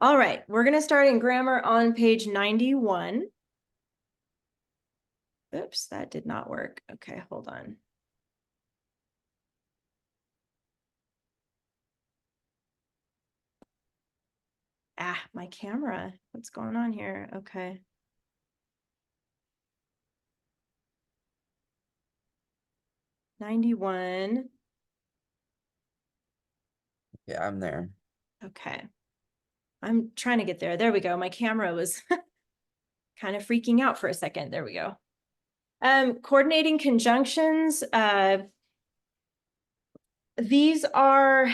All right, we're going to start in grammar on page 91. Oops, that did not work. Okay, hold on. My camera. What's going on here? Okay. '91. Yeah, I'm there. Okay. I'm trying to get there. There we go. My camera was kind of freaking out for a second. There we go. Coordinating conjunctions. These are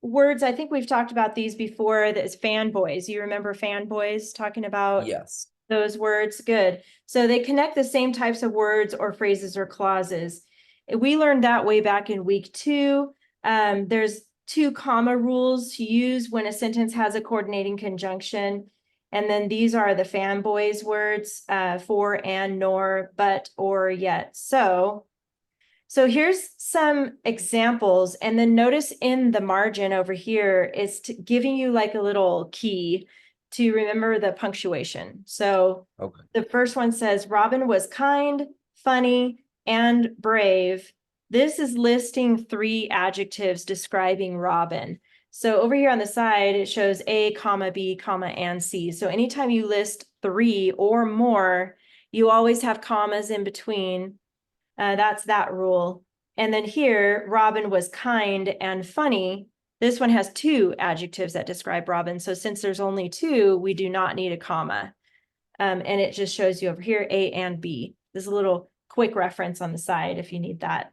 words, I think we've talked about these before, that's fanboys. You remember fanboys talking about Yes. those words? Good. So they connect the same types of words or phrases or clauses. We learned that way back in week 2. There's 2 comma rules to use when a sentence has a coordinating conjunction. And then these are the fanboys words, for, and, nor, but, or, yet. So here's some examples, and then notice in the margin over here, it's giving you like a little key to remember the punctuation. So Okay. the first one says, Robin was kind, funny, and brave. This is listing 3 adjectives describing Robin. So over here on the side, it shows A, comma, B, comma, and C. So anytime you list 3 or more, you always have commas in between. That's that rule. And then here, Robin was kind and funny. This one has 2 adjectives that describe Robin. So since there's only 2, we do not need a comma. And it just shows you over here, A and B. There's a little quick reference on the side if you need that.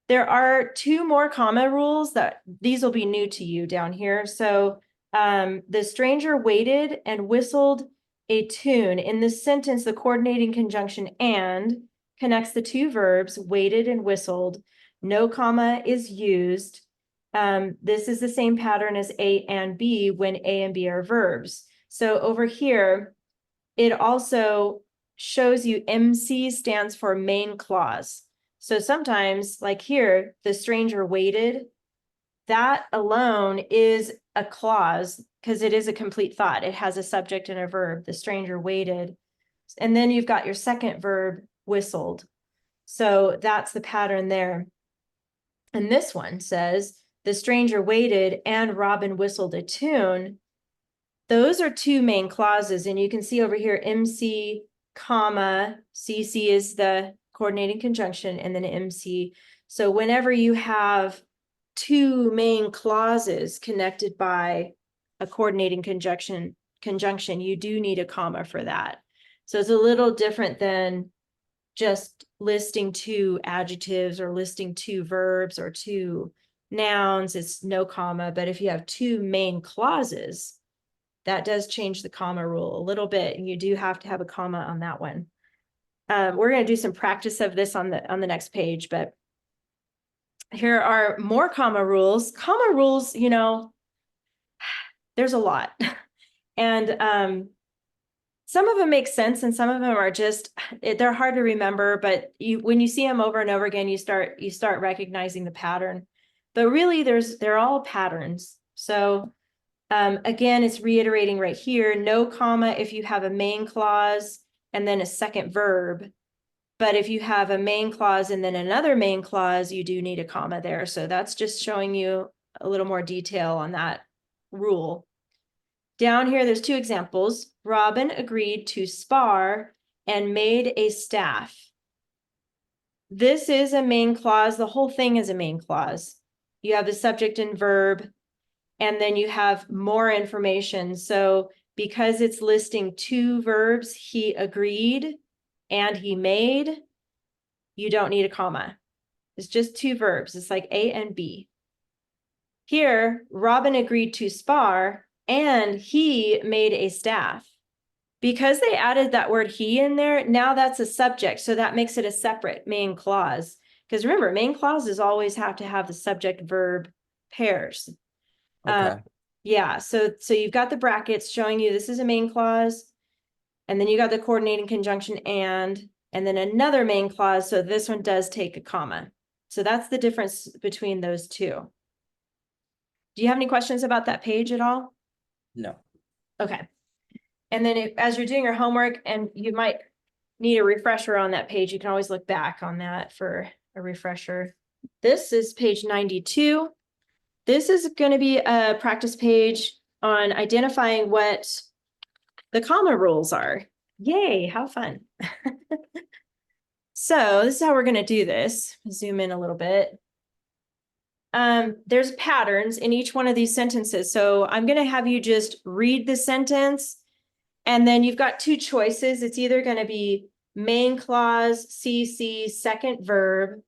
There are 2 more comma rules that these will be new to you down here. So the stranger waited and whistled a tune. In this sentence, the coordinating conjunction and connects the 2 verbs, waited and whistled. No comma is used. This is the same pattern as A and B when A and B are verbs. So over here, it also shows you MC stands for main clause. So sometimes, like here, the stranger waited, that alone is a clause because it is a complete thought. It has a subject and a verb. The stranger waited. And then you've got your second verb, whistled. So that's the pattern there. And this one says, the stranger waited and Robin whistled a tune. Those are 2 main clauses. And you can see over here, MC, comma, CC is the coordinating conjunction, and then MC. So whenever you have 2 main clauses connected by a coordinating conjunction, you do need a comma for that. So it's a little different than just listing 2 adjectives or listing 2 verbs or 2 nouns. It's no comma. But if you have 2 main clauses, that does change the comma rule a little bit, and you do have to have a comma on that one. We're going to do some practice of this on the next page, but here are more comma rules. Comma rules, you know, there's a lot. And some of them make sense and some of them are just, they're hard to remember, but when you see them over and over again, you start recognizing the pattern. But really, they're all patterns. So again, it's reiterating right here, no comma if you have a main clause and then a second verb. But if you have a main clause and then another main clause, you do need a comma there. So that's just showing you a little more detail on that rule. Down here, there's 2 examples. Robin agreed to spar and made a staff. This is a main clause. The whole thing is a main clause. You have the subject and verb, and then you have more information. So because it's listing 2 verbs, he agreed and he made, you don't need a comma. It's just 2 verbs. It's like A and B. Here, Robin agreed to spar and he made a staff. Because they added that word he in there, now that's a subject. So that makes it a separate main clause. Because remember, main clauses always have to have the subject verb pairs. Okay. Yeah, so you've got the brackets showing you this is a main clause, and then you got the coordinating conjunction and then another main clause. So this one does take a comma. So that's the difference between those 2. Do you have any questions about that page at all? No. Okay. And then as you're doing your homework, and you might need a refresher on that page, you can always look back on that for a refresher. This is page 92. This is going to be a practice page on identifying what the comma rules are. Yay, how fun. So this is how we're going to do this. Zoom in a little bit. There's patterns in each one of these sentences. So I'm going to have you just read the sentence, and then you've got two choices. It's either going to be main clause, CC, second verb,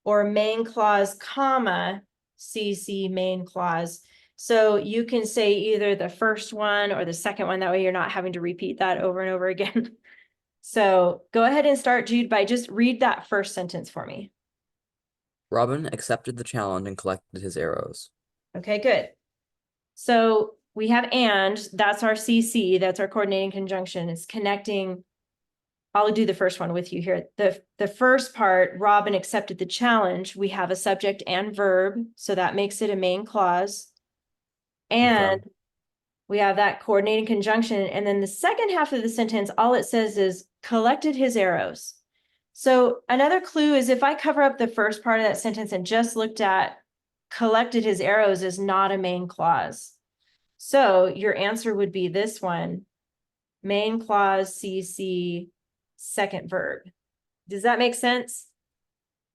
or main clause, comma, CC, main clause. So you can say either the first one or the second one. That way you're not having to repeat that over and over again. So go ahead and start, Jude, by just read that first sentence for me. Robin accepted the challenge and collected his arrows. Okay, good. So we have and, that's our CC, that's our coordinating conjunction. It's connecting. I'll do the first one with you here. The first part, Robin accepted the challenge. We have a subject and verb, so that makes it a main clause. And we have that coordinating conjunction. And then the second half of the sentence, all it says is collected his arrows. So another clue is if I cover up the first part of that sentence and just looked at collected his arrows is not a main clause. So your answer would be this one, main clause, CC, second verb. Does that make sense?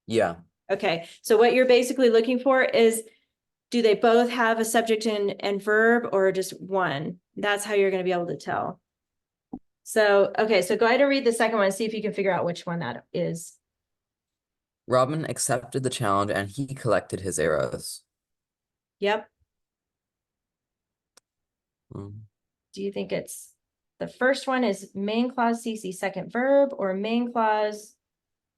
Yeah. Okay, so what you're basically looking for is, do they both have a subject and verb, or just one? That's how you're going to be able to tell. So, okay, so go ahead and read the second one, see if you can figure out which one that is. Robin accepted the challenge and he collected his arrows. Yep. Mm. Do you think it's the first one is main clause, CC, second verb, or main clause,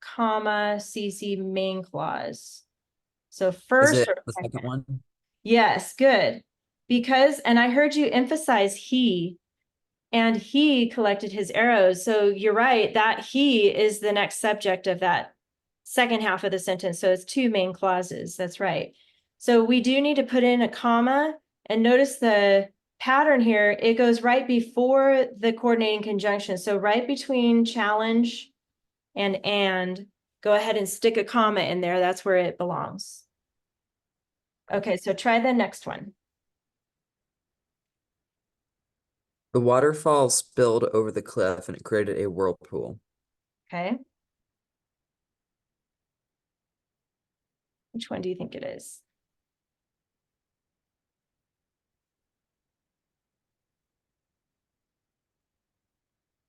comma, CC, main clause? So Is first it or the second second? one? Yes, good. Because, and I heard you emphasize he, and he collected his arrows. So you're right, that he is the next subject of that second half of the sentence. So it's two main clauses. That's right. So we do need to put in a comma, and notice the pattern here. It goes right before the coordinating conjunction. So right between challenge and, go ahead and stick a comma in there. That's where it belongs. Okay, so try the next one. The waterfall spilled over the cliff and it created a whirlpool. Okay. Which one do you think it is?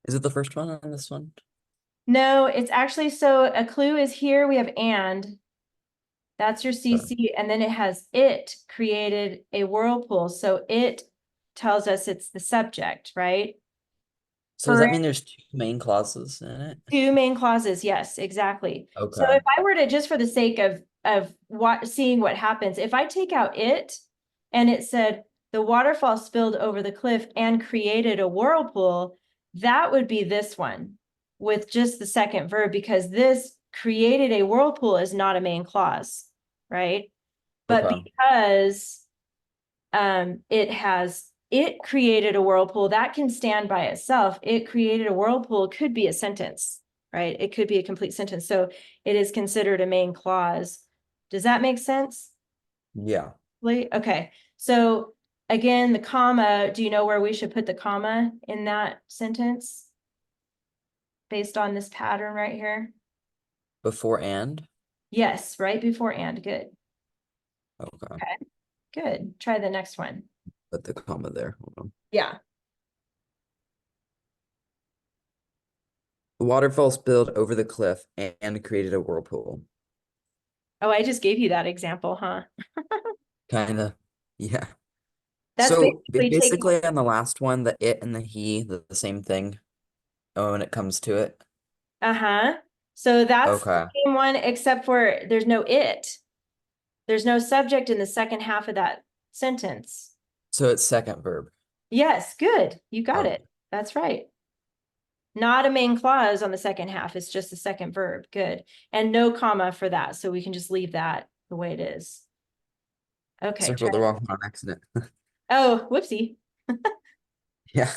Is it the first one on this one? No, it's actually, so a clue is here. We have and. That's your CC, and then it has it created a whirlpool. So it tells us it's the subject, right? So does For that mean there's two main clauses in it? two main clauses, yes, exactly. So Okay. if I were to, just for the sake of seeing what happens, if I take out it and it said the waterfall spilled over the cliff and created a whirlpool, that would be this one with just the second verb, because this created a whirlpool is not a main clause, right? But Okay. because it created a whirlpool, that can stand by itself. It created a whirlpool could be a sentence, right? It could be a complete sentence. So it is considered a main clause. Does that make sense? Yeah. Okay. So again, the comma, do you know where we should put the comma in that sentence? Based on this pattern right here? Before and? Yes, right before and. Good. Okay. Okay. Good. Try the next one. Put the comma there. Hold on. Yeah. The waterfall spilled over the cliff and created a whirlpool. Oh, I just gave you that example, huh? Kinda. Yeah. That's So basically taking. basically on the last one, the it and the he, the same thing. Oh, when it comes to it. Uh-huh. So that's the Okay. same one, except for there's no it. There's no subject in the second half of that sentence. So it's second verb. Yes, good. You got Oh, it. That's right. Not a main clause on the second half. It's just the second verb. Good. And no comma for that. So we can just leave that the way it is. Okay. circled the wrong one on accident. Oh, whoopsie. Yeah.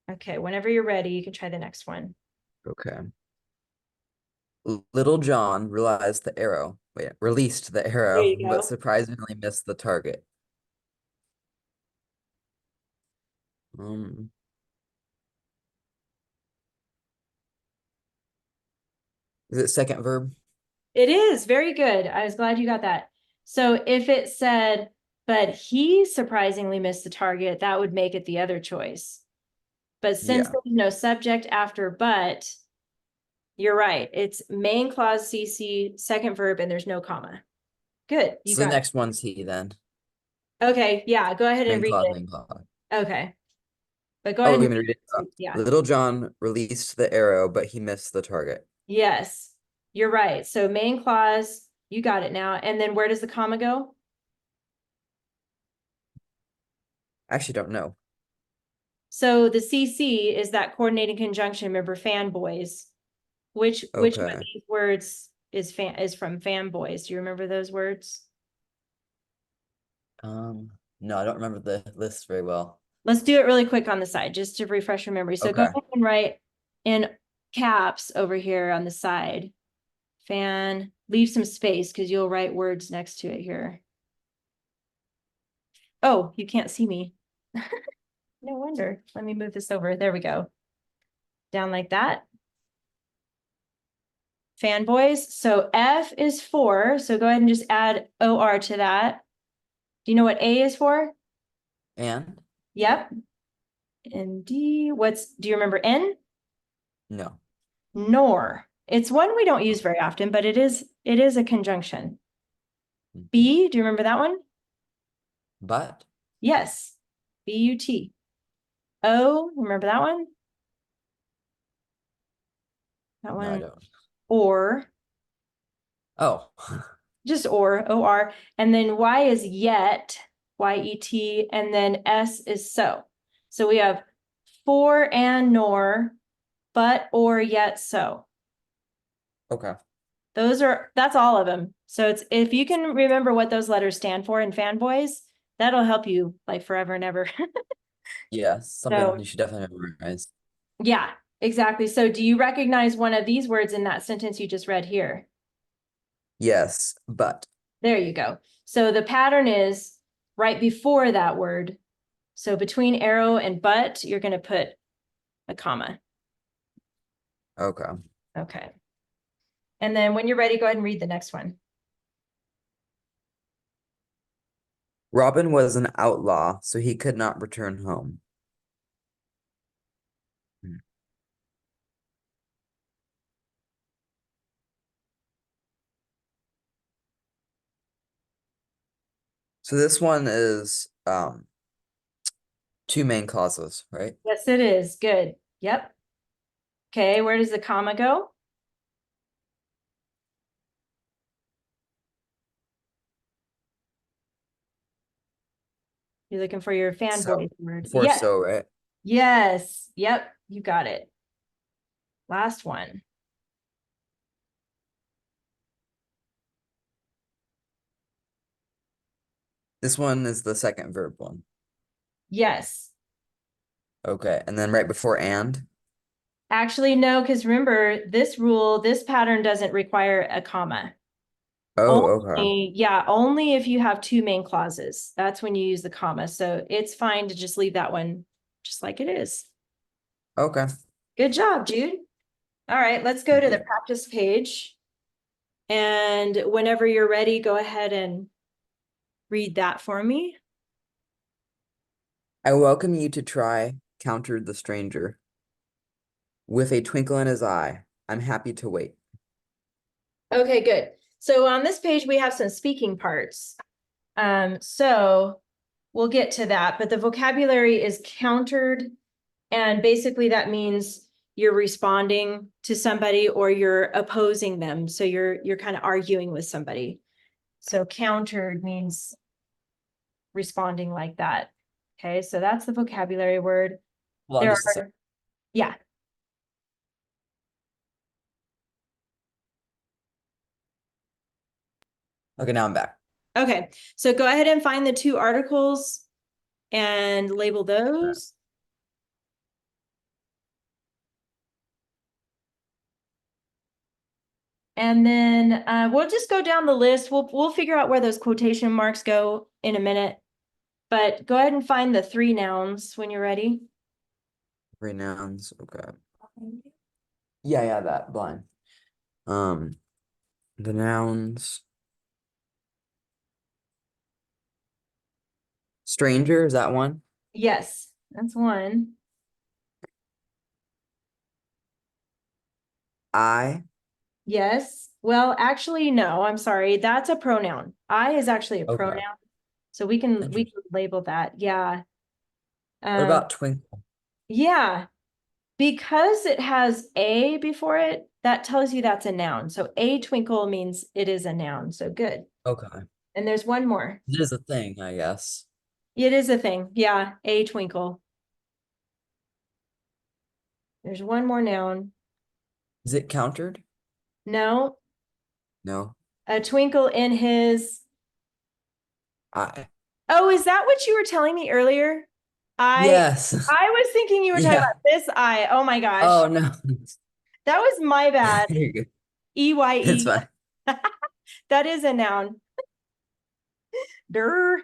Okay, whenever you're ready, you can try the next one. Okay. Little John released the There arrow, you but go. surprisingly missed the target. Um, is it second verb? It is very good. I was glad you got that. So if it said, but he surprisingly missed the target, that would make it the other choice. But since Yeah. there's no subject after but, you're right. It's main clause CC, second verb, and there's no comma. Good, you So the got next one's he then. it. Okay, yeah, go ahead and Main read clause, it. main clause. Okay, but go Oh, ahead we're and gonna read it. yeah. Little John released the arrow, but he missed the target. Yes, you're right. So main clause, you got it now. And then where does the comma go? I actually don't know. So the CC is that coordinating conjunction. Remember fanboys. Which one of Okay. these words is from fanboys? Do you remember those words? No, I don't remember the list very well. Let's do it really quick on the side just to refresh your memory. So go Okay. ahead and write in caps over here on the side. Fan, leave some space because you'll write words next to it here. Oh, you can't see me. No wonder. Let me move this over. There we go. Down like that. Fanboys. So F is for, so go ahead and just add OR to that. Do you know what A is for? And Yep. And D, do you remember N? no. Nor. It's one we don't use very often, but it is a conjunction. B, do you remember that one? But Yes. B-U-T. O, remember that one? That no, I one. don't. Or, Oh. just or, O-R. And then Y is yet, Y-E-T, and then S is so. So we have for and nor, but, or, yet, so. Okay. That's all of them. So it's, if you can remember what those letters stand for in fanboys, that'll help you like forever and ever. Yeah, something So you should definitely memorize. yeah, exactly. So do you recognize one of these words in that sentence you just read here? Yes, but. There you go. So the pattern is right before that word. So between arrow and but, you're going to put a comma. Okay. Okay. And then when you're ready, go ahead and read the next one. Robin was an outlaw, so he could not return home. Hmm. So this one is two main clauses, right? Yes, it is. Good. Yep. Okay, where does the comma go? You're looking for your So fanboy word. before Yes. so, right? Yes. Yep. You got it. Last one. This one is the second verb one. Yes. Okay, and then right before and. Actually, no, because remember, this pattern doesn't require a comma. Oh, okay. Only if you have two main clauses. That's when you use the comma. So it's fine to just leave that one just like it is. Okay. Good job, Jude. All right, let's go Thank to the you. practice page. And whenever you're ready, go ahead and read that for me. I welcome you to try, countered the stranger. With a twinkle in his eye, I'm happy to wait. Okay, good. So on this page, we have some speaking parts. So we'll get to that, but the vocabulary is countered, and basically that means you're responding to somebody or you're opposing them. So you're kind of arguing with somebody. So countered means responding like that. Okay, so that's the vocabulary word. Hold on There just a sec. are, yeah. Okay, now I'm back. Okay, so go ahead and find the two articles and label those. And then we'll just go down the list. We'll figure out where those quotation marks go in a minute. But go ahead and find the three nouns when you're ready. Three nouns. Okay. Yeah, that blind. The nouns. Stranger, is that one? Yes, that's one. I. Yes. Well, actually, no, I'm sorry. That's a pronoun. I is actually a Okay. pronoun. So we can Interesting. label that. Yeah. What Um, about twinkle? yeah. Because it has a before it, that tells you that's a noun. So a twinkle means it is a noun. So good. Okay. And there's one more. It is a thing, I guess. It is a thing. Yeah, a twinkle. There's one more noun. Is it countered? No, No. a twinkle in his. I. Oh, is that what you were telling me earlier? I Yes. I was thinking you were talking Yeah. about this eye. Oh my gosh. Oh no. That was my bad. You're good. It's EYE. fine. That is a noun. Durr.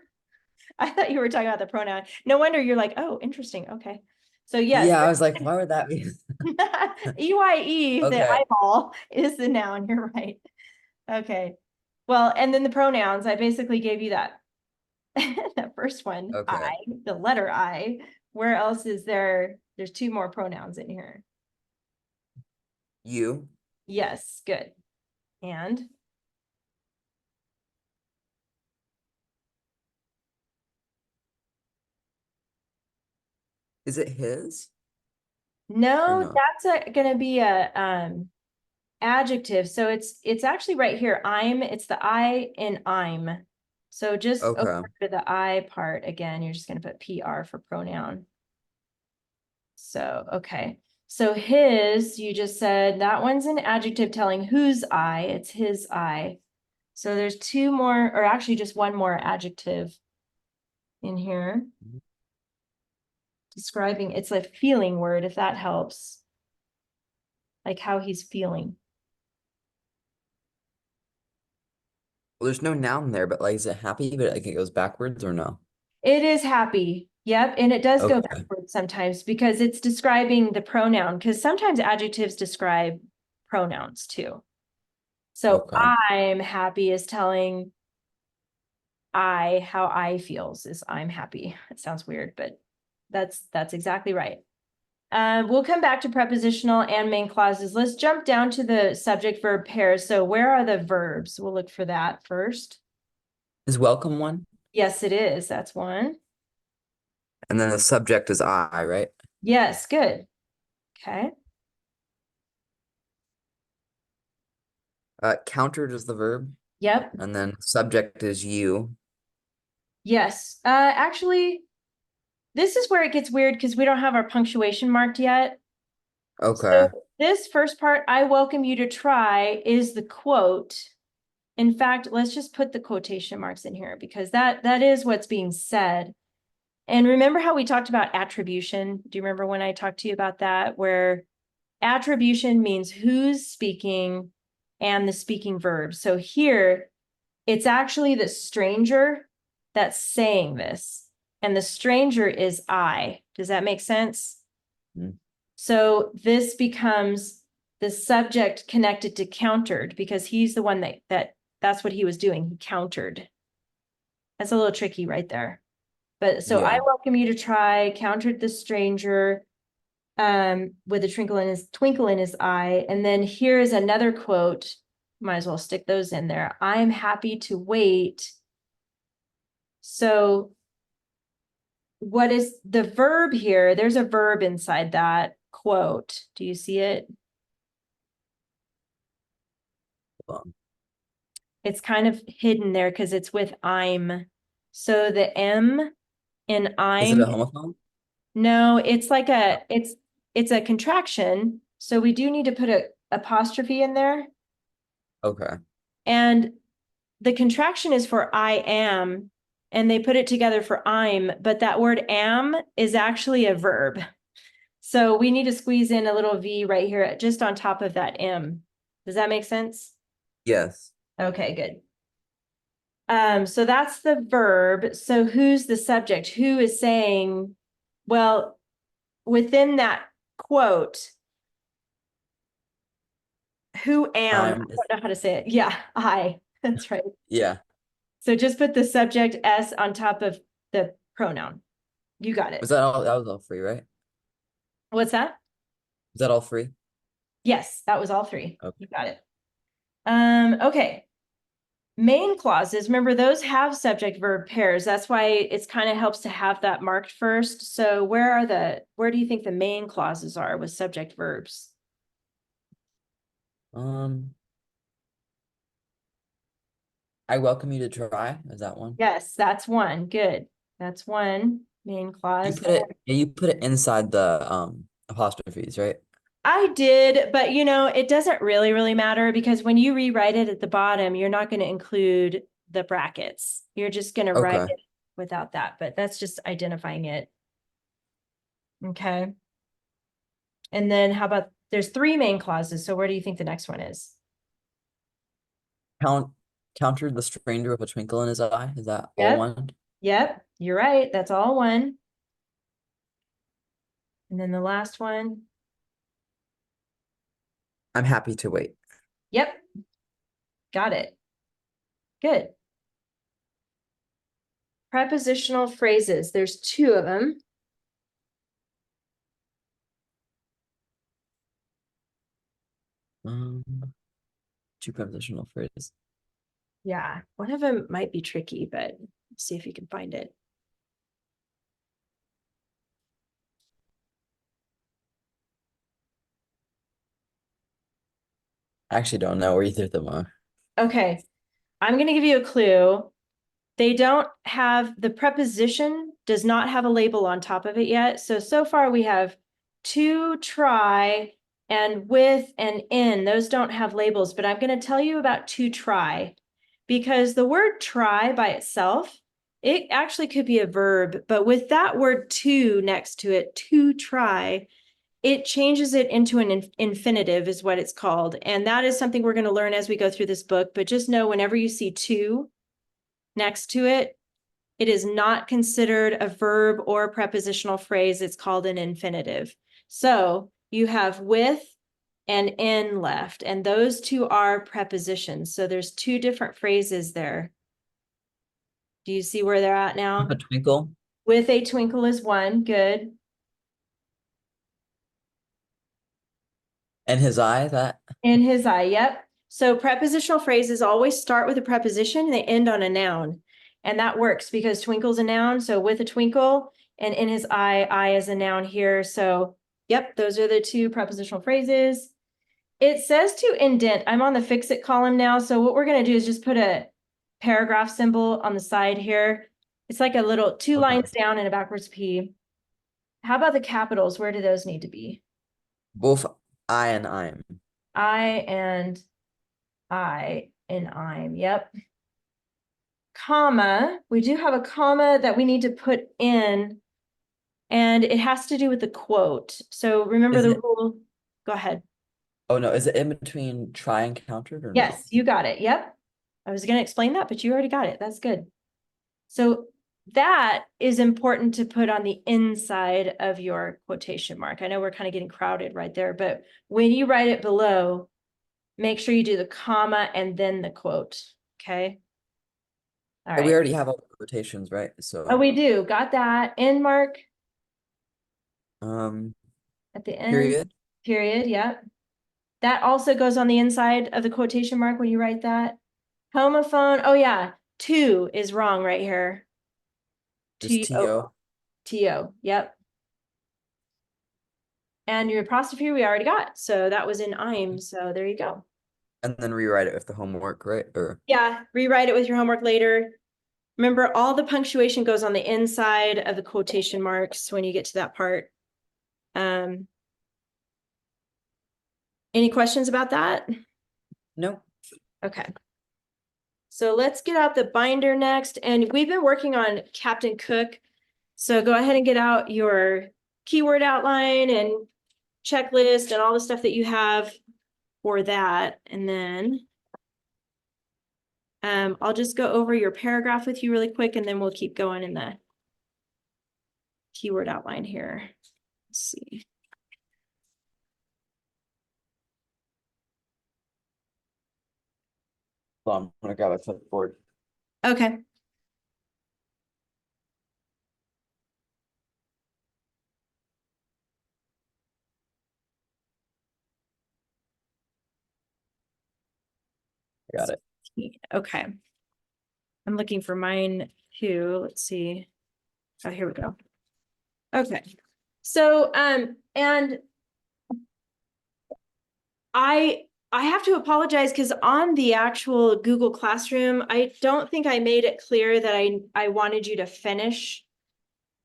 I thought you were talking about the pronoun. No wonder you're like, oh, interesting. Okay. So yes, Yeah, I was like, why would that be? EYE, the Okay. eyeball, is the noun. You're right. Okay. Well, and then the pronouns, I basically gave you that. That first one, Okay. I, the letter I. Where else is there? There's two more pronouns in here. You. Yes, good. And Is it his? Or no, no? that's gonna be a adjective. So it's actually right here. It's the I in I'm. So just over Okay. to the I part again, you're just gonna put PR for pronoun. So, okay. So his, you just said that one's an adjective telling whose I, it's his I. So there's two more, or actually just one more adjective in here. Describing, it's a feeling word, if that helps. Like how he's feeling. Well, there's no noun there, but like, is it happy? But like it goes backwards or no? It is happy. Yep. And it does go Okay. backwards sometimes because it's describing the pronoun, because sometimes adjectives describe pronouns too. So Okay. I'm happy is telling how I feels is I'm happy. It sounds weird, but that's exactly right. We'll come back to prepositional and main clauses. Let's jump down to the subject verb pairs. So where are the verbs? We'll look for that first. Is welcome one? Yes, it is. That's one. And then the subject is I, right? Yes, good. Okay. Countered is the verb. Yep. And then subject is you. Yes. Actually, this is where it gets weird because we don't have our punctuation marked yet. So Okay. this first part, I welcome you to try, is the quote. In fact, let's just put the quotation marks in here because that is what's being said. And remember how we talked about attribution? Do you remember when I talked to you about that? Where attribution means who's speaking and the speaking verb. So here, it's actually the stranger that's saying this. And the stranger is I. Does that make sense? Mhm. So this becomes the subject connected to countered because he's the one that's what he was doing. He countered. That's a little tricky right there. But so I Yeah. welcome you to try countered the stranger with a twinkle in his eye. And then here is another quote. Might as well stick those in there. I'm happy to wait. So what is the verb here? There's a verb inside that quote. Do you see it? Um, It's kind of hidden there because it's with I'm. So the M in is it I'm, a homophone? no, it's a contraction. So we do need to put a apostrophe in there. Okay. And the contraction is for I am, and they put it together for I'm, but that word am is actually a verb. So we need to squeeze in a little V right here, just on top of that M. Does that make sense? Yes. Okay, good. So that's the verb. So who's the subject? Who is saying, well, within that quote, who am, I I'm, don't know how to say it. Yeah, I, that's right. yeah. So just put the subject S on top of the pronoun. You got it. Was that all? That was all free, right? What's that? Was that all free? Yes, that was all three. Okay. You got it. Okay. Main clauses, remember those have subject verb pairs. That's why it's kind of helps to have that marked first. So where do you think the main clauses are with subject verbs? I welcome you to try. Is that one? Yes, that's one. Good. That's one main You clause. put it, yeah, you put it inside the apostrophes, right? I did, but it doesn't really matter because when you rewrite it at the bottom, you're not going to include the brackets. You're just going to write Okay. it without that, but that's just identifying it. Okay. And then how about there's three main clauses. So where do you think the next one is? Countered the stranger with a twinkle in his eye. Is that all Yep. one? Yep. You're right. That's all one. And then the last one. I'm happy to wait. Yep. Got it. Good. Prepositional phrases. There's two of them. Um, Two prepositional phrases. Yeah. One of them might be tricky, but see if you can find it. I actually don't know where either of them are. Okay. I'm going to give you a clue. They don't have the preposition does not have a label on top of it yet. So far we have to, try, and with and in. Those don't have labels, but I'm going to tell you about to try because the word try by itself, it actually could be a verb, but with that word to next to it, to try, it changes it into an infinitive is what it's called. And that is something we're going to learn as we go through this book, but just know whenever you see to next to it, it is not considered a verb or a prepositional phrase. It's called an infinitive. So you have with and in left, and those two are prepositions. So there's two different phrases there. Do you see where they're at now? With a twinkle. With a twinkle is one. Good. And his eye, that. In his eye. Yep. So prepositional phrases always start with a preposition and they end on a noun. And that works because twinkle's a noun. So with a twinkle and in his eye is a noun here. So yep, those are the two prepositional phrases. It says to indent. I'm on the fix it column now. So what we're going to do is just put a paragraph symbol on the side here. It's like a little two Okay. lines down and a backwards P. How about the capitals? Where do those need to be? Both I and I'm. I and I'm. Yep. Comma. We do have a comma that we need to put in, and it has to do with the quote. So remember Is the it? rule. Go ahead. Oh no, is it in between try and countered or no? Yes, you got it. Yep. I was going to explain that, but you already got it. That's good. So that is important to put on the inside of your quotation mark. I know we're kind of getting crowded right there, but when you write it below, make sure you do the comma and then the quote. Okay. All And we right. already have all the quotations, right? Oh, So we do. Got that. End mark um at the end. period. Period. Yep. That also goes on the inside of the quotation mark when you write that. Homophone. Oh, yeah. To is wrong right here. Just T-O. T-O. T-O. Yep. And your apostrophe we already got. So that was in I'm. So there you go. And then rewrite it with the homework, right? Or Yeah. Rewrite it with your homework later. Remember, all the punctuation goes on the inside of the quotation marks when you get to that part. Any questions about that? no. Okay. So let's get out the binder next. And we've been working on Captain Cook. So go ahead and get out your keyword outline and checklist and all the stuff that you have for that. And then I'll just go over your paragraph with you really quick, and then we'll keep going in the keyword outline here. Let's see. Hold on, I'm gonna grab a clipboard. Okay. I got it. Okay. I'm looking for mine too. Let's see. Oh, here we go. Okay. So, and I have to apologize because on the actual Google Classroom, I don't think I made it clear that I wanted you to finish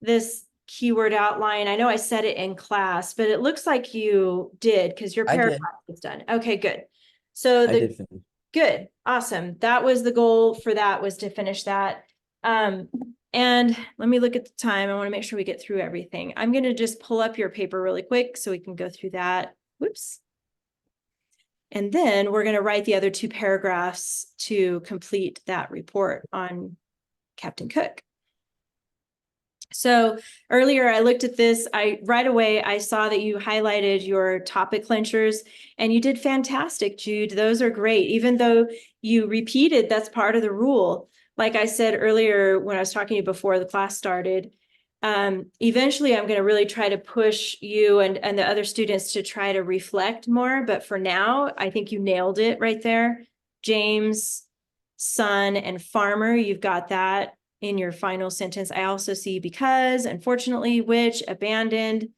this keyword outline. I know I said it in class, but it looks like you did because your I did. paragraph is done. Okay, good. So I did finish. good, awesome. That was the goal for that, was to finish that. And let me look at the time. I want to make sure we get through everything. I'm going to just pull up your paper really quick so we can go through that. Whoops. And then we're going to write the other 2 paragraphs to complete that report on Captain Cook. So earlier I looked at this, right away I saw that you highlighted your topic clinchers, and you did fantastic, Jude. Those are great. Even though you repeated, that's part of the rule. Like I said earlier when I was talking to you before the class started, eventually I'm going to really try to push you and the other students to try to reflect more. But for now, I think you nailed it right there. James, son, and farmer, you've got that in your final sentence. I also see because, unfortunately, which, abandoned.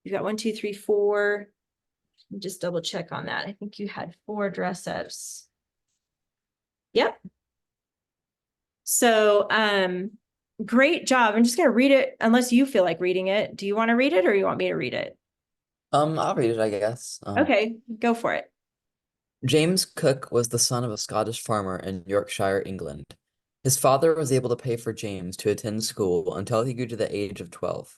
You've got 1, 2, 3, 4. Just double check on that. I think you had 4 dress ups. Yep. So, great job. I'm just going to read it unless you feel like reading it. Do you want to read it or you want me to read it? I'll read it, I guess. Okay, go for it. James Cook was the son of a Scottish farmer in Yorkshire, England. His father was able to pay for James to attend school until he grew to the age of 12.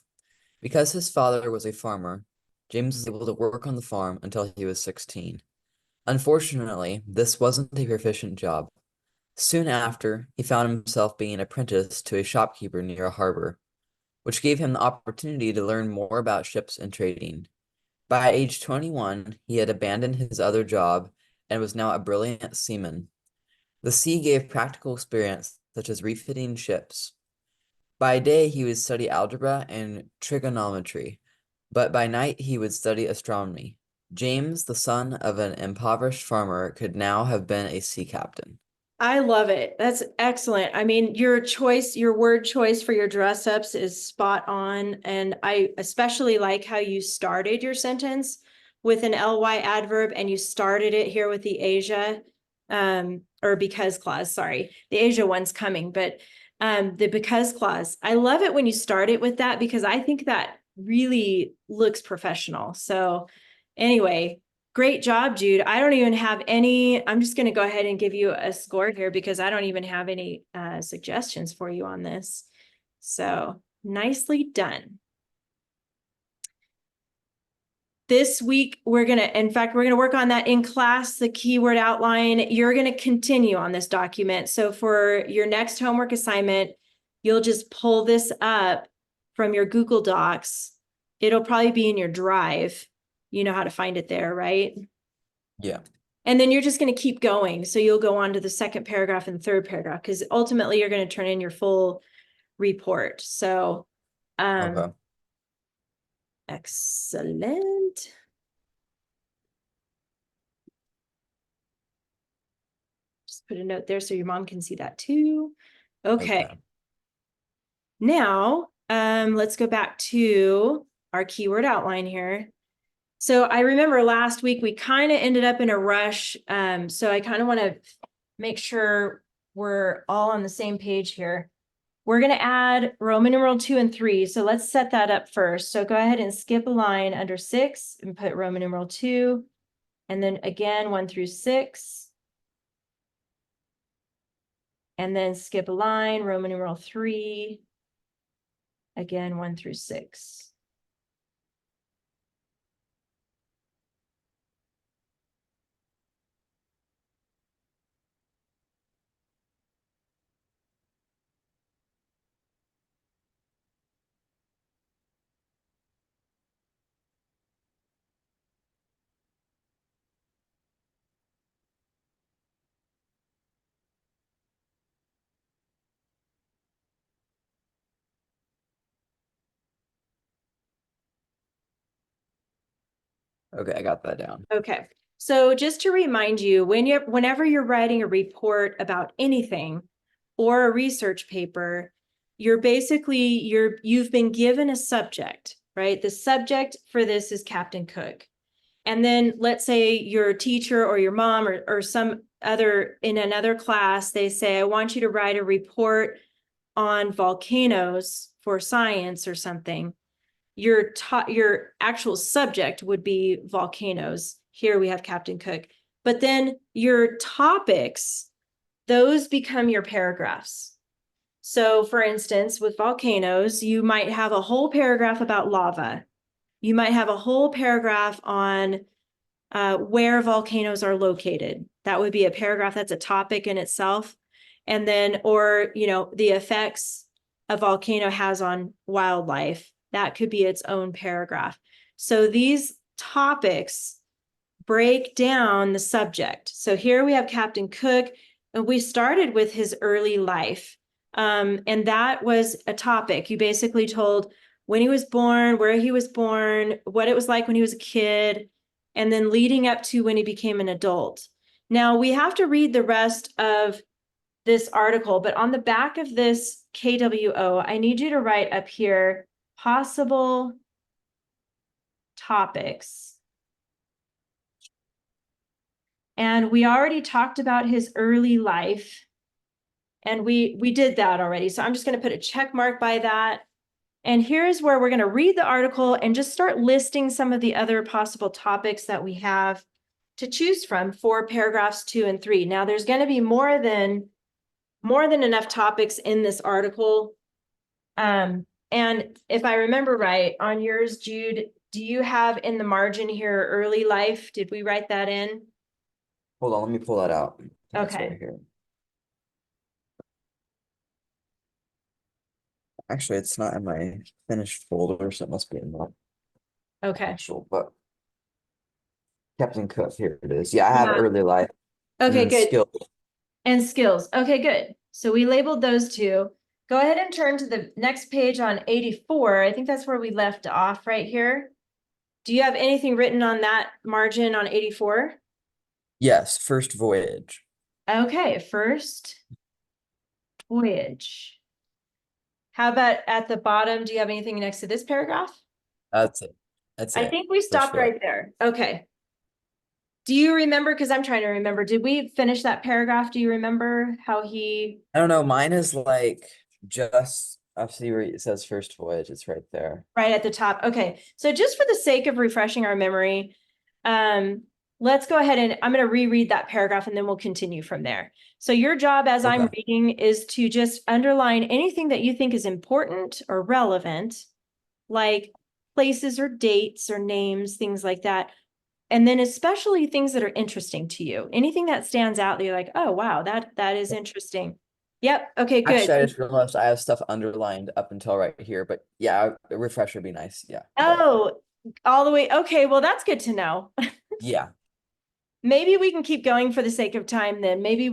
Because his father was a farmer, James was able to work on the farm until he was 16. Unfortunately, this wasn't a proficient job. Soon after, he found himself being apprenticed to a shopkeeper near a harbor, which gave him the opportunity to learn more about ships and trading. By age 21, he had abandoned his other job and was now a brilliant seaman. The sea gave practical experience such as refitting ships. By day, he would study algebra and trigonometry, but by night he would study astronomy. James, the son of an impoverished farmer, could now have been a sea captain. I love it. That's excellent. I mean, your choice, your word choice for your dress ups is spot on. And I especially like how you started your sentence with an ly adverb, and you started it here with the Asia, or because clause, sorry. The Asia one's coming, but the because clause. I love it when you start it with that because I think that really looks professional. So anyway, great job, Jude. I don't even have any, I'm just going to go ahead and give you a score here because I don't even have any suggestions for you on this. So nicely done. This week, we're going to, in fact, we're going to work on that in class, the keyword outline. You're going to continue on this document. So for your next homework assignment, you'll just pull this up from your Google Docs. It'll probably be in your Drive. You know how to find it there, right? Yeah. And then you're just going to keep going. So you'll go on to the second paragraph and third paragraph because ultimately you're going to turn in your full report. So, Okay. excellent. Just put a note there so your mom can see that too. Okay. Now, let's go back to our keyword outline here. So I remember last week we kind of ended up in a rush. So I kind of want to make sure we're all on the same page here. We're going to add Roman numeral 2 and 3. So let's set that up first. So go ahead and skip a line under 6 and put Roman numeral 2. And then again, 1 through 6. and then skip a line, Roman numeral 3, again, 1 through 6. Okay, I got that down. Okay, so just to remind you, whenever you're writing a report about anything or a research paper, you've been given a subject, right? The subject for this is Captain Cook. And then let's say your teacher or your mom or some other in another class, they say, I want you to write a report on volcanoes for science or something. Your actual subject would be volcanoes. Here we have Captain Cook. But then your topics, those become your paragraphs. So for instance, with volcanoes, you might have a whole paragraph about lava. You might have a whole paragraph on where volcanoes are located. That would be a paragraph that's a topic in itself. And then, or, the effects a volcano has on wildlife. That could be its own paragraph. So these topics break down the subject. So here we have Captain Cook, and we started with his early life. And that was a topic. You basically told when he was born, where he was born, what it was like when he was a kid, and then leading up to when he became an adult. Now we have to read the rest of this article, but on the back of this KWO, I need you to write up here possible topics. And we already talked about his early life, and we did that already. So I'm just going to put a check mark by that. And here's where we're going to read the article and just start listing some of the other possible topics that we have to choose from for paragraphs 2 and 3. Now, there's going to be more than enough topics in this article. And if I remember right, on yours, Jude, do you have in the margin here early life? Did we write that in? Hold on, let me pull that out. I think it's Okay. right here. Actually, it's not in my finished folder, so it must be in the Okay. actual book. Captain Cook, here it is. Yeah, I have Yeah. early life. Okay, good. Skill. And skills. Okay, good. So we labeled those two. Go ahead and turn to the next page on 84. I think that's where we left off right here. Do you have anything written on that margin on 84? Yes, first voyage. Okay, first voyage. How about at the bottom? Do you have anything next to this paragraph? That's it. That's I it. think we First stopped voyage. right there. Okay. Do you remember? Because I'm trying to remember. Did we finish that paragraph? Do you remember how he? I don't know. Mine is like just, I see where it says first voyage. It's right there. Right at the top. Okay. So just for the sake of refreshing our memory, let's go ahead and I'm going to reread that paragraph and then we'll continue from there. So your job as I'm Okay. reading is to just underline anything that you think is important or relevant, like places or dates or names, things like that. And then especially things that are interesting to you. Anything that stands out that you're like, oh, wow, that is interesting. Yep. Okay, good. Actually, I just realized I have stuff underlined up until right here, but yeah, a refresher would be nice. Yeah. Oh, all the way. Okay, well, that's good to know. Yeah. Maybe we can keep going for the sake of time then. Maybe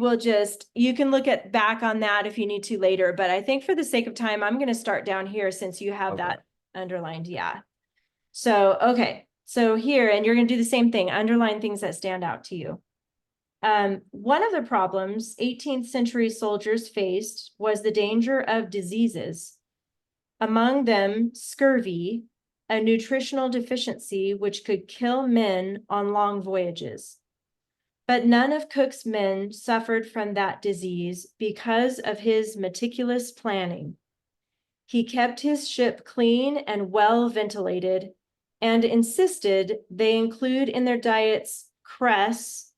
you can look at back on that if you need to later, but I think for the sake of time, I'm going to start down here since you have Okay. that underlined. Yeah. So, okay. So here, and you're going to do the same thing, underline things that stand out to you. One of the problems 18th century soldiers faced was the danger of diseases. Among them, scurvy, a nutritional deficiency which could kill men on long voyages. But none of Cook's men suffered from that disease because of his meticulous planning. He kept his ship clean and well ventilated and insisted they include in their diets cress,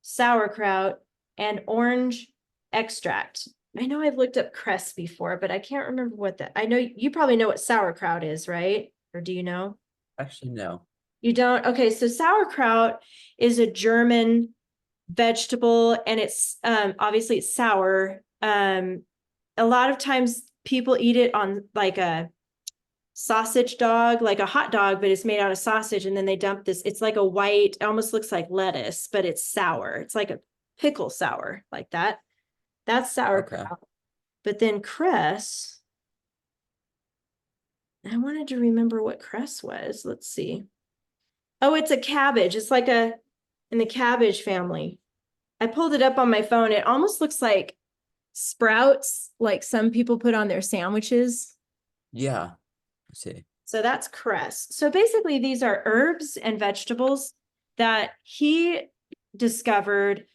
sauerkraut, and orange extract. I know I've looked up cress before, but I can't remember what that, I know you probably know what sauerkraut is, right? Or do you know? Actually, no. You don't? Okay, so sauerkraut is a German vegetable and it's obviously it's sour. A lot of times people eat it on like a sausage dog, like a hot dog, but it's made out of sausage. And then they dump this, it's like a white, it almost looks like lettuce, but it's sour. It's like a pickle sour, like that. That's Okay. sauerkraut. But then cress, I wanted to remember what cress was. Let's see. Oh, it's a cabbage. It's like a in the cabbage family. I pulled it up on my phone. It almost looks like sprouts, like some people put on their sandwiches. Yeah. I see. So that's cress. So basically, these are herbs and vegetables that he discovered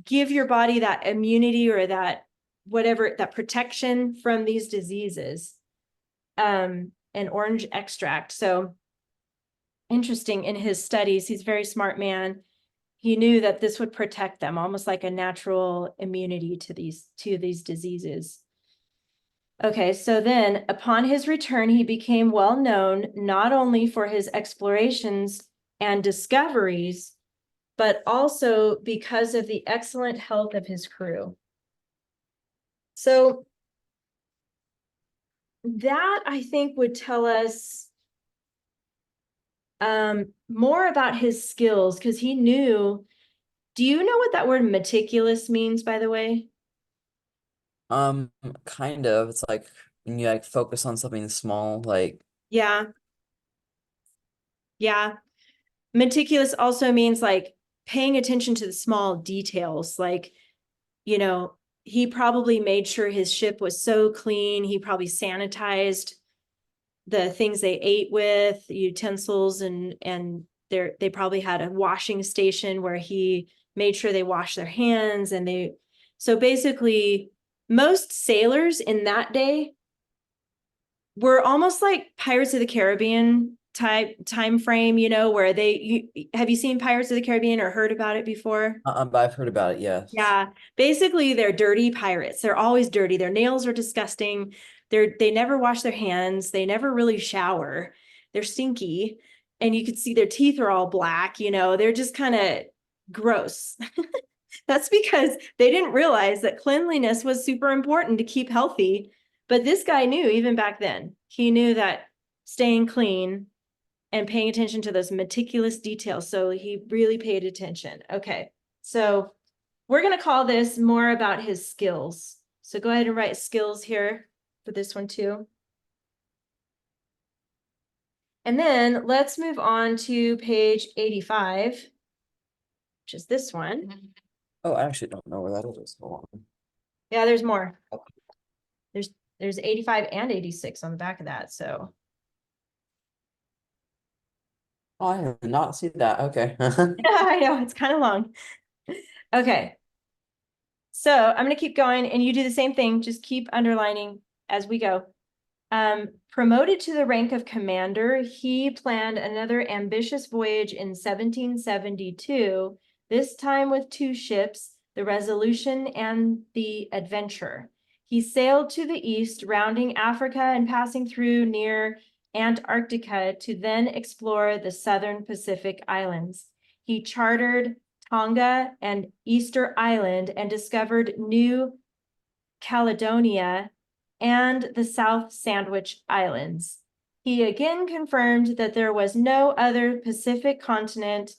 give your body that immunity or that whatever, that protection from these diseases. An orange extract. So interesting in his studies. He's a very smart man. He knew that this would protect them, almost like a natural immunity to these diseases. Okay, so then upon his return, he became well known not only for his explorations and discoveries, but also because of the excellent health of his crew. So that I think would tell us more about his skills because he knew. Do you know what that word meticulous means, by the way? Um, kind of. It's like when you like focus on something small, like Yeah, yeah. Meticulous also means like paying attention to the small details. Like, you know, he probably made sure his ship was so clean. He probably sanitized the things they ate with, utensils, and they probably had a washing station where he made sure they washed their hands and they so basically most sailors in that day were almost like Pirates of the Caribbean type time frame, you know, where have you seen Pirates of the Caribbean or heard about it before? but I've heard about it, yes. Yeah, basically they're dirty pirates. They're always dirty. Their nails are disgusting. They never wash their hands. They never really shower. They're stinky. And you could see their teeth are all black, you know, they're just kind of gross. That's because they didn't realize that cleanliness was super important to keep healthy. But this guy knew even back then, he knew that staying clean and paying attention to those meticulous details. So he really paid attention. Okay. So we're going to call this more about his skills. So go ahead and write skills here for this one too. And then let's move on to page 85, which is this one. Oh, I actually don't know where that is. Hold on. Yeah, there's more. There's there's 85 and 86 on the back of that. So Oh, I did not see that. Okay. I know it's kind of long. Okay. So I'm going to keep going and you do the same thing. Just keep underlining as we go. Promoted to the rank of commander, he planned another ambitious voyage in 1772, this time with two ships, the Resolution and the Adventure. He sailed to the east, rounding Africa and passing through near Antarctica to then explore the southern Pacific islands. He chartered Tonga and Easter Island and discovered New Caledonia and the South Sandwich Islands. He again confirmed that there was no other Pacific continent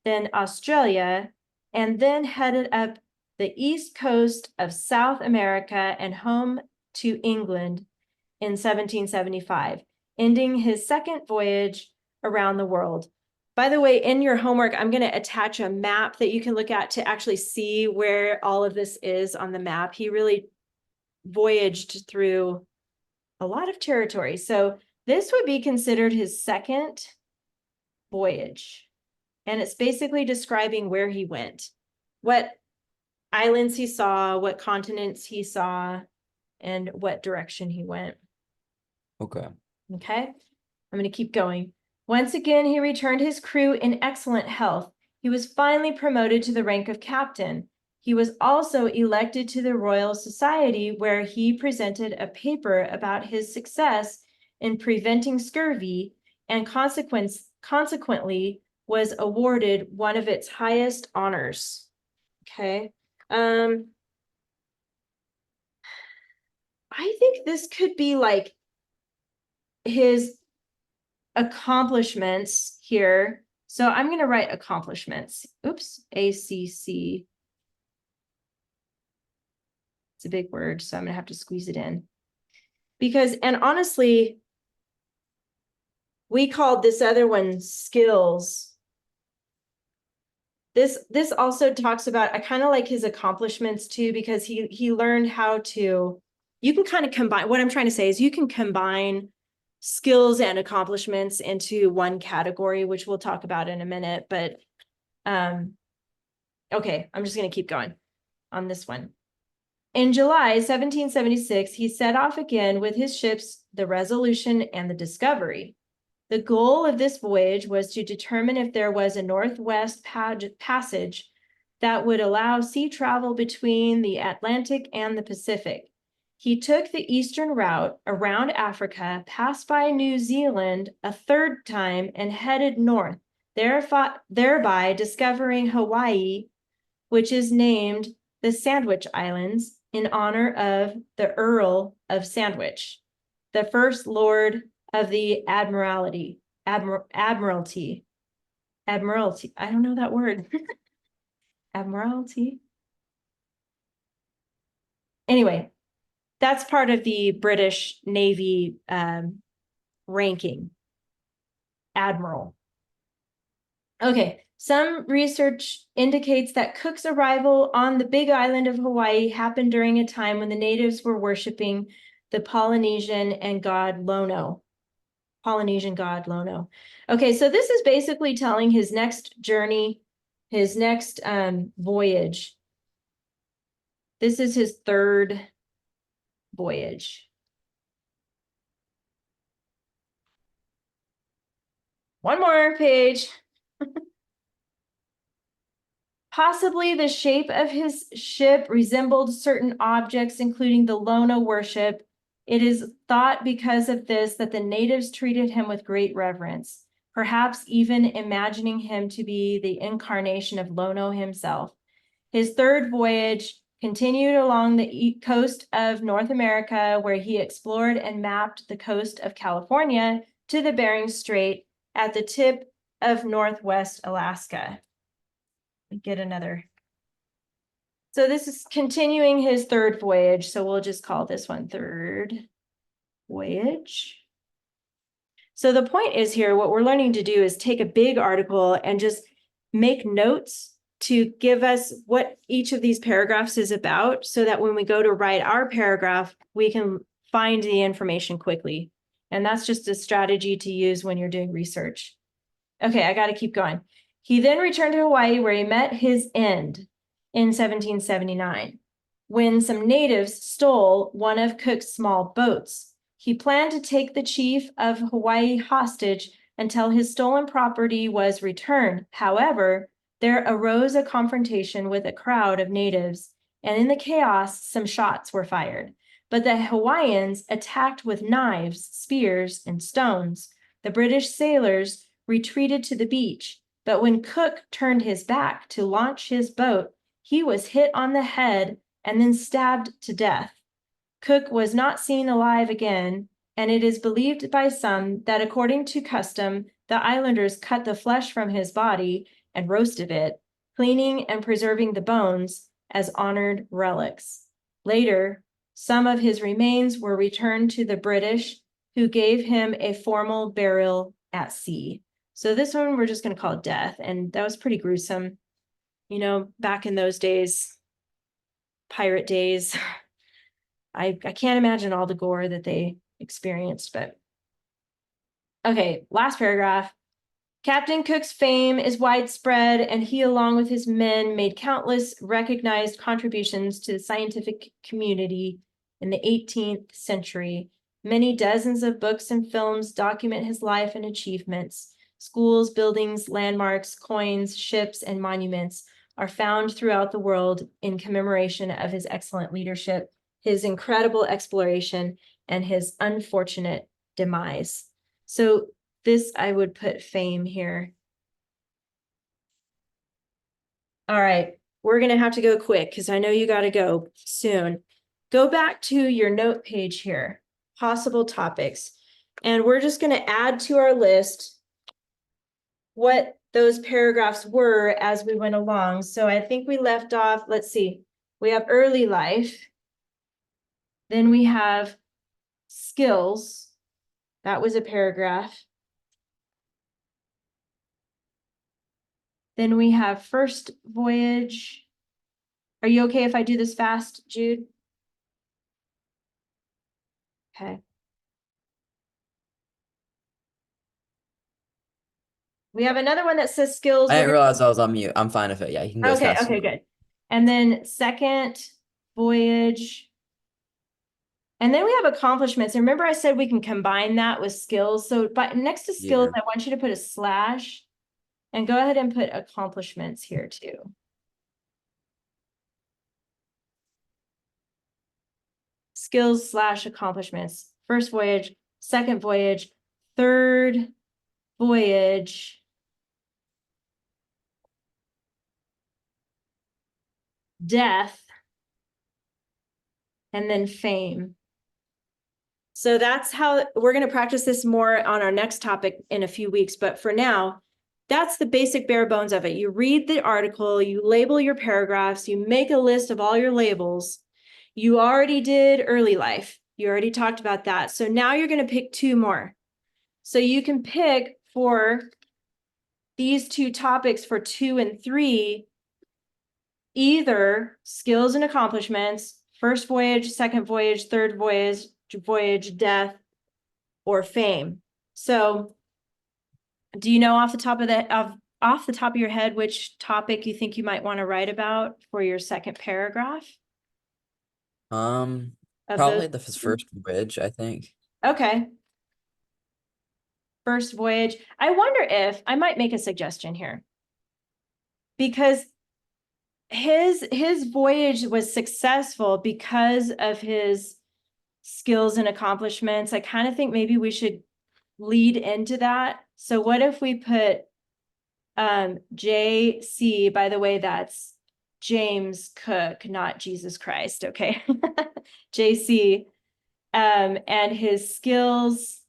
than Australia, and then headed up the east coast of South America and home to England in 1775, ending his second voyage around the world. By the way, in your homework, I'm going to attach a map that you can look at to actually see where all of this is on the map. He really voyaged through a lot of territory. So this would be considered his second voyage. And it's basically describing where he went, what islands he saw, what continents he saw, and what direction he went. Okay. Okay, I'm going to keep going. Once again, he returned his crew in excellent health. He was finally promoted to the rank of captain. He was also elected to the Royal Society, where he presented a paper about his success in preventing scurvy and consequently was awarded one of its highest honors. Okay. I think this could be like his accomplishments here. So I'm going to write accomplishments. Oops, ACC. It's a big word, so I'm going to have to squeeze it in. Because, and honestly, we called this other one skills. This also talks about, I kind of like his accomplishments too, because he learned how to, you can kind of combine, what I'm trying to say is you can combine skills and accomplishments into one category, which we'll talk about in a minute, but okay, I'm just going to keep going on this one. In July 1776, he set off again with his ships, the Resolution and the Discovery. The goal of this voyage was to determine if there was a northwest passage that would allow sea travel between the Atlantic and the Pacific. He took the eastern route around Africa, passed by New Zealand a third time, and headed north, thereby discovering Hawaii, which is named the Sandwich Islands in honor of the Earl of Sandwich, the first Lord of the Admiralty. I don't know that word. Admiralty. Anyway, that's part of the British Navy ranking. Admiral. Okay, some research indicates that Cook's arrival on the Big Island of Hawaii happened during a time when the natives were worshiping the Polynesian god Lono. Okay, so this is basically telling his next journey, his next voyage. This is his third voyage. One more page. Possibly the shape of his ship resembled certain objects, including the Lono worship. It is thought because of this that the natives treated him with great reverence, perhaps even imagining him to be the incarnation of Lono himself. His third voyage continued along the coast of North America, where he explored and mapped the coast of California to the Bering Strait at the tip of Northwest Alaska. Get another. So this is continuing his third voyage. So we'll just call this one third voyage. So the point is here, what we're learning to do is take a big article and just make notes to give us what each of these paragraphs is about, so that when we go to write our paragraph, we can find the information quickly. And that's just a strategy to use when you're doing research. Okay, I got to keep going. He then returned to Hawaii, where he met his end in 1779, when some natives stole one of Cook's small boats. He planned to take the chief of Hawaii hostage until his stolen property was returned. However, there arose a confrontation with a crowd of natives, and in the chaos, some shots were fired. But the Hawaiians attacked with knives, spears, and stones. The British sailors retreated to the beach, but when Cook turned his back to launch his boat, he was hit on the head and then stabbed to death. Cook was not seen alive again, and it is believed by some that according to custom, the islanders cut the flesh from his body and roasted it, cleaning and preserving the bones as honored relics. Later, some of his remains were returned to the British, who gave him a formal burial at sea. So this one we're just going to call it death, and that was pretty gruesome. You know, back in those days, pirate days, I can't imagine all the gore that they experienced, but okay, last paragraph. Captain Cook's fame is widespread, and he, along with his men, made countless recognized contributions to the scientific community in the 18th century. Many dozens of books and films document his life and achievements. Schools, buildings, landmarks, coins, ships, and monuments are found throughout the world in commemoration of his excellent leadership, his incredible exploration, and his unfortunate demise. So this, I would put fame here. All right, we're gonna have to go quick because I know you gotta go soon. Go back to your note page here, possible topics. And we're just gonna add to our list what those paragraphs were as we went along. So I think we left off, let's see, we have early life. Then we have skills. That was a paragraph. Then we have first voyage. Are you okay if I do this fast, Jude? Okay. We have another one that says skills. I didn't realize I was on mute. I'm fine with it. Yeah, you can go as Okay, fast as okay, you want. good. And then second voyage. And then we have accomplishments. And remember I said we can combine that with skills. So but next to skills, Yeah. I want you to put a slash and go ahead and put accomplishments here too. Skills slash accomplishments. First voyage, second voyage, third voyage, death, and then fame. So that's how we're going to practice this more on our next topic in a few weeks. But for now, that's the basic bare bones of it. You read the article, you label your paragraphs, you make a list of all your labels. You already did early life. You already talked about that. So now you're going to pick two more. So you can pick for these two topics for 2 and 3, either skills and accomplishments, first voyage, second voyage, third voyage, death, or fame. So do you know off the top of your head which topic you think you might want to write about for your second paragraph of those? Probably the first bridge, I think. Okay. First voyage. I wonder if I might make a suggestion here, because his voyage was successful because of his skills and accomplishments. I kind of think maybe we should lead into that. So what if we put JC, by the way, that's James Cook, not Jesus Christ, okay? JC, and his skills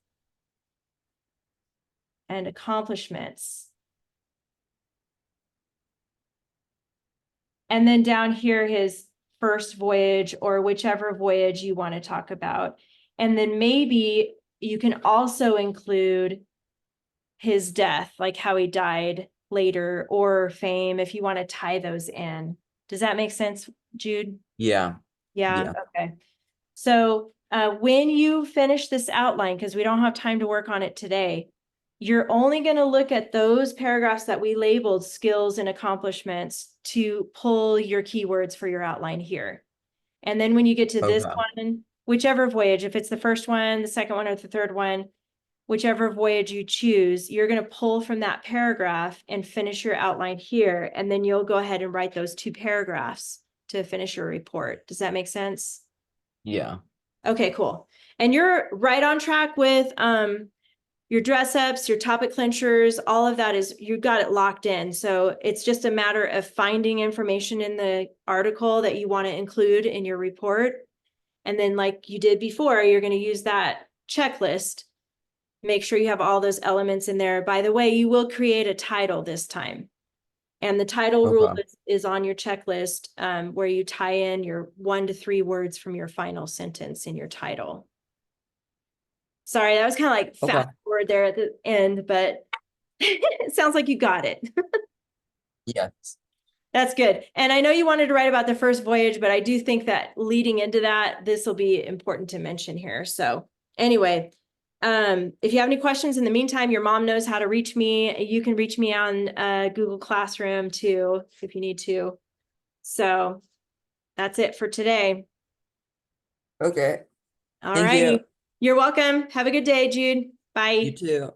and accomplishments. And then down here, his first voyage or whichever voyage you want to talk about. And then maybe you can also include his death, like how he died later, or fame, if you want to tie those in. Does that make sense, Jude? Yeah. Yeah, Yeah. okay. So when you finish this outline, because we don't have time to work on it today, you're only going to look at those paragraphs that we labeled skills and accomplishments to pull your keywords for your outline here. And then when you get to this Okay. one, whichever voyage, if it's the first one, the second one, or the third one, whichever voyage you choose, you're going to pull from that paragraph and finish your outline here. And then you'll go ahead and write those 2 paragraphs to finish your report. Does that make sense? Yeah. Okay, cool. And you're right on track with your dress ups, your topic clinchers, all of that is, you got it locked in. So it's just a matter of finding information in the article that you want to include in your report. And then like you did before, you're going to use that checklist. Make sure you have all those elements in there. By the way, you will create a title this time. And the title rule Okay. is on your checklist, where you tie in your 1 to 3 words from your final sentence in your title. Sorry, that was kind of like Okay. fast forward there at the end, but it sounds like you got it. Yes. That's good. And I know you wanted to write about the first voyage, but I do think that leading into that, this will be important to mention here. So anyway, if you have any questions in the meantime, your mom knows how to reach me. You can reach me on Google Classroom too, if you need to. So that's it for today. Okay. All Thank you. righty. You're welcome. Have a good day, Jude. You Bye. too.